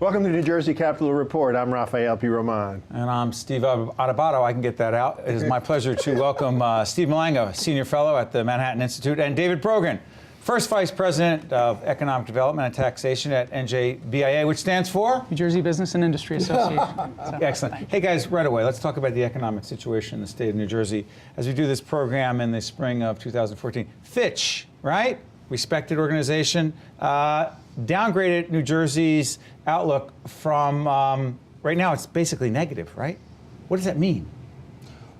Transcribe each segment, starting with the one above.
Welcome to New Jersey Capital Report. I'm Rafael P. Roman. And I'm Steve Adubato. I can get that out. It is my pleasure to welcome Steve Malanga, Senior Fellow at the Manhattan Institute, and David Brogan, First Vice President of Economic Development and Taxation at NJBIA, which stands for? New Jersey Business and Industry Association. Excellent. Hey guys, right away, let's talk about the economic situation in the state of New Jersey as we do this program in the spring of 2014. Fitch, right? Respected organization, downgraded New Jersey's outlook from, right now it's basically negative, right? What does that mean?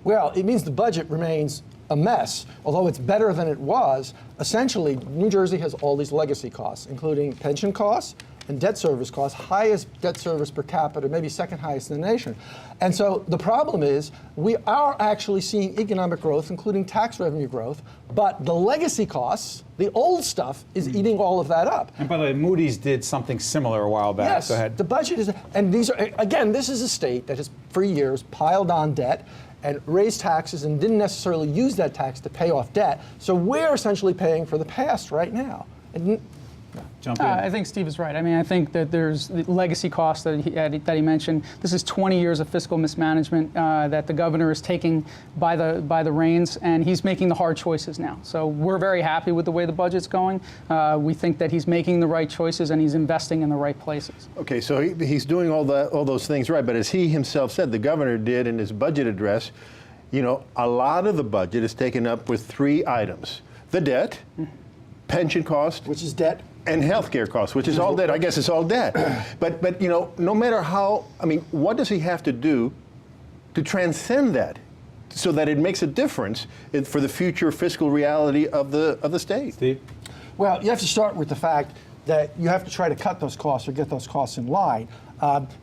Well, it means the budget remains a mess, although it's better than it was. Essentially, New Jersey has all these legacy costs, including pension costs and debt service costs, highest debt service per capita, maybe second highest in the nation. And so the problem is we are actually seeing economic growth, including tax revenue growth, but the legacy costs, the old stuff, is eating all of that up. And by the way, Moody's did something similar a while back. Yes, Go ahead. the budget is, and these are, again, this is a state that has for years piled on debt and raised taxes and didn't necessarily use that tax to pay off debt. So we're essentially paying for the past right now. And, Jump in. I think Steve is right. I mean, I think that there's the legacy costs that he mentioned. This is 20 years of fiscal mismanagement that the governor is taking by the reins, and he's making the hard choices now. So we're very happy with the way the budget's going. We think that he's making the right choices and he's investing in the right places. Okay, so he's doing all those things right, but as he himself said, the governor did in his budget address, you know, a lot of the budget is taken up with three items: the debt, pension cost, which is debt, and healthcare costs, which is all debt. I guess it's all debt. But you know, no matter how, I mean, what does he have to do to transcend that so that it makes a difference for the future fiscal reality of the state? Steve? well, you have to start with the fact that you have to try to cut those costs or get those costs in line.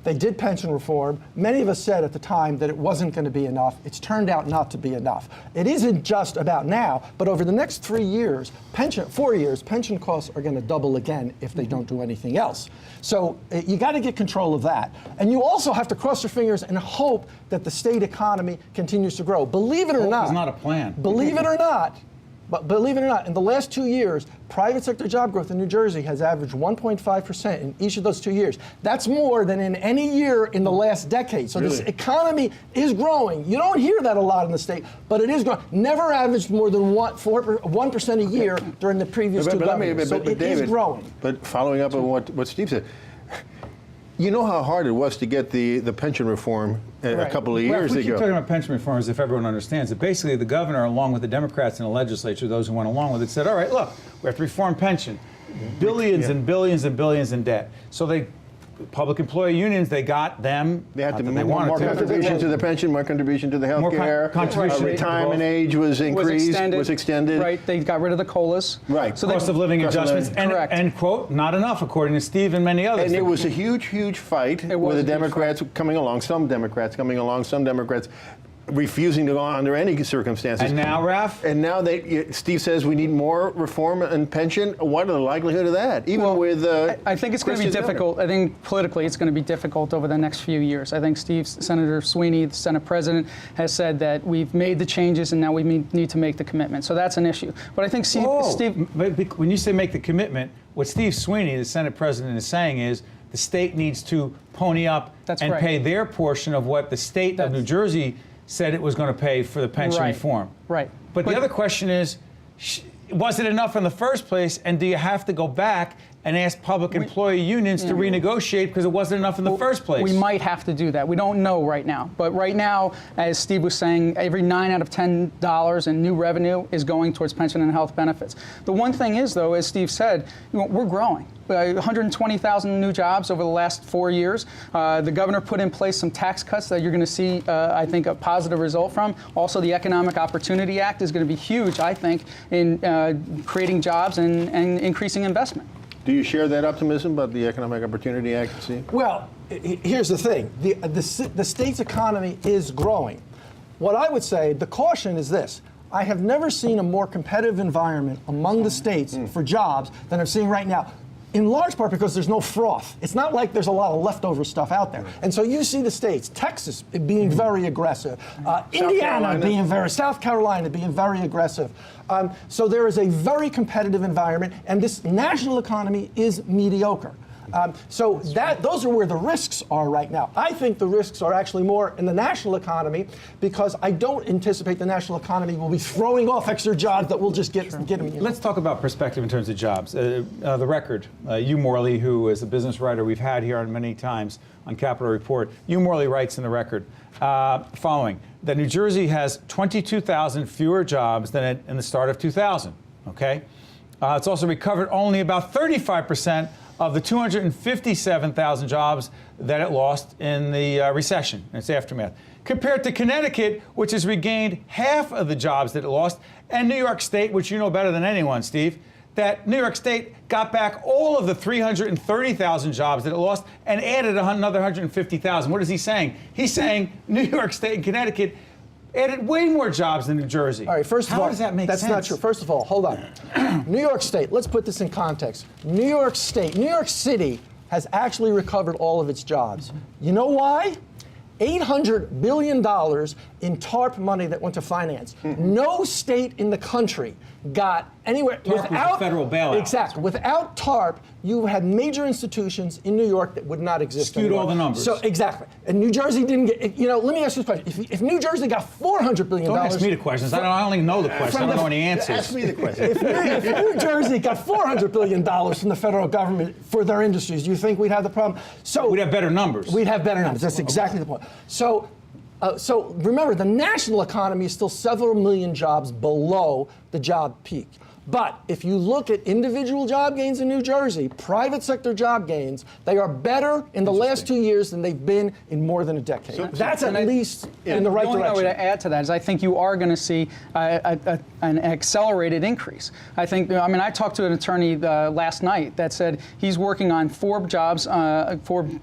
They did pension reform. Many of us said at the time that it wasn't going to be enough. It's turned out not to be enough. It isn't just about now, but over the next 4 years, pension costs are going to double again if they don't do anything else. So you got to get control of that. And you also have to cross your fingers and hope that the state economy continues to grow. Believe it or not. It's not a plan. Believe it or not, in the last 2 years, private sector job growth in New Jersey has averaged 1.5% in each of those 2 years. That's more than in any year in the last decade. So This economy is growing. You don't hear that a lot in the state, but it is growing. Never averaged more than 1% a year during the previous two governments. So it is growing. But following up on what Steve said, you know how hard it was to get the pension reform a couple of years we ago. keep talking about pension reform as if everyone understands it. Basically, the governor, along with the Democrats in the legislature, those who went along with it, said, all right, look, we have to reform pension. Billions and billions and billions in debt. So public employee unions, they got them. They had to make more contribution to the pension, more contribution to the health care. Retirement age was increased, was extended. Right, they got rid of the COLAs. Right. So cost of living adjustments, and quote, not enough, according to Steve and many others. And it was a huge, huge fight with the Democrats coming along, some Democrats refusing to go under any circumstances. And now, Raf? And now Steve says we need more reform and pension. What are the likelihood of that? I think it's going to be difficult. I think politically it's going to be difficult over the next few years. I think Senator Sweeney, the Senate President, has said that we've made the changes and now we need to make the commitment. So that's an issue. But I think Steve, when you say make the commitment, what Steve Sweeney, the Senate President, is saying is the state needs to pony up and pay their portion of what the state of New Jersey said it was going to pay for the pension reform. Right. But the other question is, was it enough in the first place, and do you have to go back and ask public employee unions to renegotiate because it wasn't enough in the first place? We might have to do that. We don't know right now. But right now, as Steve was saying, every $9 out of $10 in new revenue is going towards pension and health benefits. The one thing is, though, as Steve said, we're growing. 120,000 new jobs over the last 4 years. The governor put in place some tax cuts that you're going to see, I think, a positive result from. Also, the Economic Opportunity Act is going to be huge, I think, in creating jobs and increasing investment. Do you share that optimism about the Economic Opportunity Act, Steve? Well, here's the thing. The state's economy is growing. What I would say, the caution is this. I have never seen a more competitive environment among the states for jobs than I'm seeing right now. In large part because there's no froth. It's not like there's a lot of leftover stuff out there. And so you see the states, Texas being very aggressive, Indiana being South Carolina being very aggressive. So there is a very competitive environment, and this national economy is mediocre. So those are where the risks are right now. I think the risks are actually more in the national economy because I don't anticipate the national economy will be throwing off extra jobs that we'll just get them. Let's talk about perspective in terms of jobs. The Record, Hugh Morley, who is a business writer we've had here on many times on Capitol Report, Hugh Morley writes in the Record following, that New Jersey has 22,000 fewer jobs than in the start of 2000, okay? It's also recovered only about 35% of the 257,000 jobs that it lost in the recession and its aftermath, compared to Connecticut, which has regained half of the jobs that it lost, and New York State, which you know better than anyone, Steve, that New York State got back all of the 330,000 jobs that it lost and added another 150,000. What is he saying? He's saying New York State and Connecticut added way more jobs than New Jersey. All right, first of all, how does that make sense? That's not true. First of all, hold on. New York State, let's put this in context. New York State, New York City has actually recovered all of its jobs. You know why? $800 billion in TARP money that went to finance. No state in the country got anywhere TARP was a federal bailout. Exactly. Without TARP, you had major institutions in New York that would not exist Skewed anymore. all the numbers. So exactly. And New Jersey didn't get, let me ask you this question. If New Jersey got $400 billion. Don't ask me the questions. I only know the questions. I don't know any answers. Ask me the question. If New Jersey got $400 billion from the federal government for their industries, do you think we'd have the problem? So we'd have better numbers. We'd have better numbers. That's exactly the point. So remember, the national economy is still several million jobs below the job peak. But if you look at individual job gains in New Jersey, private sector job gains, they are better in the last 2 years than they've been in more than a decade. That's at least in the right direction. The only way to add to that is I think you are going to see an accelerated increase. I talked to an attorney last night that said he's working on 4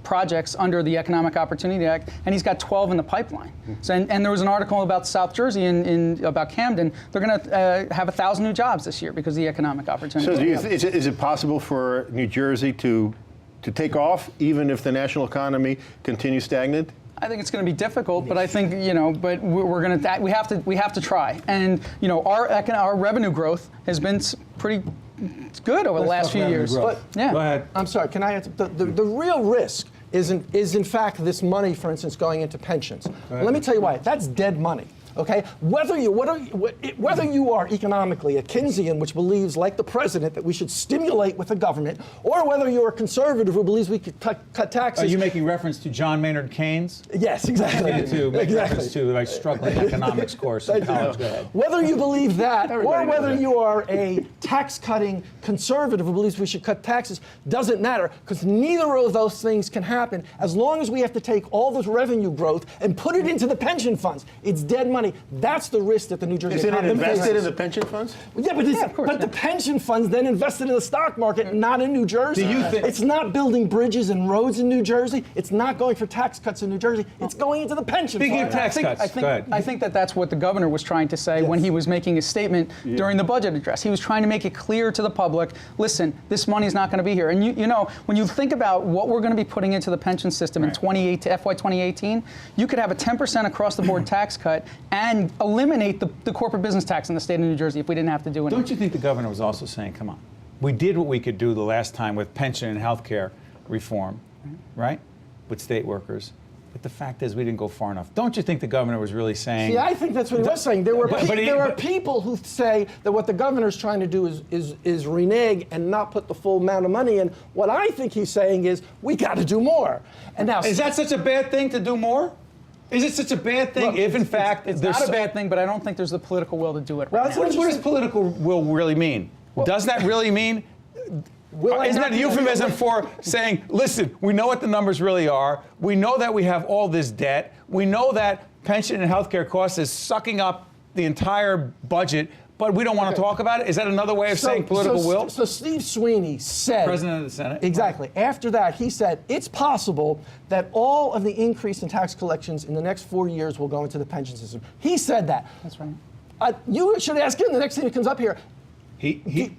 projects under the Economic Opportunity Act, and he's got 12 in the pipeline. So, and there was an article about South Jersey about Camden. They're going to have 1,000 new jobs this year because of the economic opportunity. So is it possible for New Jersey to take off even if the national economy continues stagnant? I think it's going to be difficult, but I think but we're going to we have to try. And our revenue growth has been pretty good over the last few years. But yeah, go ahead. I'm sorry. Can I answer? The real risk is in fact this money, for instance, going into pensions. Let me tell you why. That's dead money. Okay, whether you are economically a Keynesian, which believes, like the president, that we should stimulate with the government, or whether you're a conservative who believes we could cut taxes. Are you making reference to John Maynard Keynes? Yes, exactly. To make reference to my struggling economics course in college. Go ahead. Whether you believe that, or whether you are a tax-cutting conservative who believes we should cut taxes, doesn't matter, because neither of those things can happen as long as we have to take all this revenue growth and put it into the pension funds. It's dead money. That's the risk that the New Jersey economy faces. Isn't it invested in the pension funds? Yeah, but the pension funds then invested in the stock market, not in New Jersey. Do you think it's not building bridges and roads in New Jersey? It's not going for tax cuts in New Jersey. It's going into the pension fund. Speaking of tax cuts, go ahead. I think that's what the governor was trying to say when he was making his statement during the budget address. He was trying to make it clear to the public, listen, this money is not going to be here. And when you think about what we're going to be putting into the pension system in FY 2018, you could have a 10% across the board tax cut and eliminate the corporate business tax in the state of New Jersey if we didn't have to do anything. Don't you think the governor was also saying, come on, we did what we could do the last time with pension and health care reform, right, with state workers, but the fact is we didn't go far enough. Don't you think the governor was really saying... See, I think that's what he was saying. There are people who say that what the governor's trying to do is renege and not put the full amount of money in. What I think he's saying is we got to do more. And now, is that such a bad thing to do more? Is it such a bad thing if, in fact, it's not a bad thing, but I don't think there's the political will to do it right now. What does political will really mean? Does that really mean? Isn't that a euphemism for saying, listen, we know what the numbers really are. We know that we have all this debt. We know that pension and health care costs is sucking up the entire budget, but we don't want to talk about it? Is that another way of saying political will? So Steve Sweeney said... President of the Senate. Exactly. After that, he said, it's possible that all of the increase in tax collections in the next 4 years will go into the pension system. He said that. That's right. You should ask him the next time he comes up here.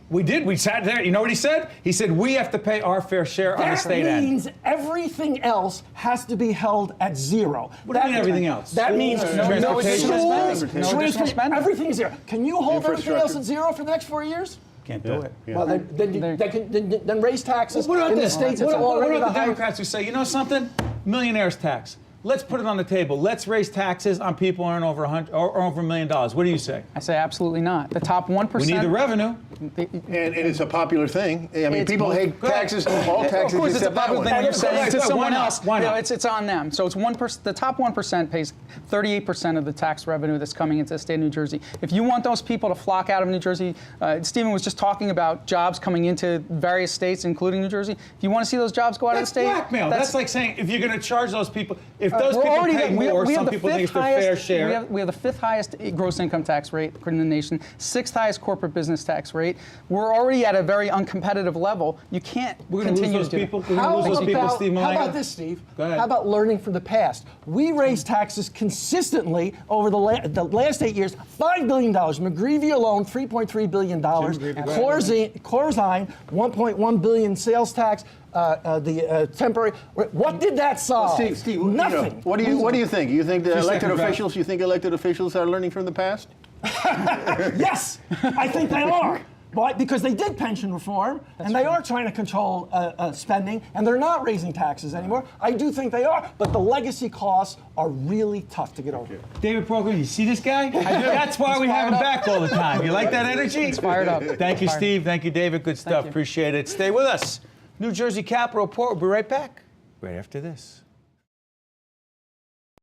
We did. We sat there. You know what he said? He said, we have to pay our fair share on the state end. That means everything else has to be held at zero. What do you mean everything else? That means transportation, schools, no additional spending. everything is zero. Can you hold everything else at zero for the next 4 years? Can't do it. Yeah. Well, then raise taxes What about in the this? states What that's already about the the highest. Democrats who say, you know something? Millionaires tax. Let's put it on the table. Let's raise taxes on people who earn over $1 million. What do you say? I say absolutely not. The top 1%. We need the revenue. And it's a popular thing. I mean, It's people both. hate Go ahead. taxes, all Of taxes course, it's a except that popular one. thing when you're Go saying ahead, to go ahead. someone Why not? else. Why not? It's on them. So it's 1%. The top 1% pays 38% of the tax revenue that's coming into the state of New Jersey. If you want those people to flock out of New Jersey, Stephen was just talking about jobs coming into various states, including New Jersey. If you want to see those jobs go out That's of the state, blackmail. That's like saying if you're going to charge those people, if those people pay more, some people think it's their fair share. We have the 5th highest gross income tax rate in the nation, 6th highest corporate business tax rate. We're already at a very uncompetitive level. You can't We're going to lose continue those to do people. that. We're going to lose those people, Steve How Malanga. about this, Steve? Go ahead. How about learning from the past? We raised taxes consistently over the last 8 years, $5 billion. McGreevy alone, $3.3 billion. Corzine, $1.1 billion sales tax. The temporary. What did that solve? Steve, Nothing. What do you think? You think the elected seconds, officials? You think elected officials are learning from the past? Yes, I think they are. Why? Because they did pension reform, and they are trying to control spending, and they're not raising taxes anymore. I do think they are, but the legacy costs are really tough to get over. David Brogan, you see this guy? That's why we have him back all the time. You like that energy? It's fired up. Thank you, Steve. Thank you, David. Good stuff. you. Appreciate it. Stay with us. New Jersey Capitol Report. We'll be right back right after this.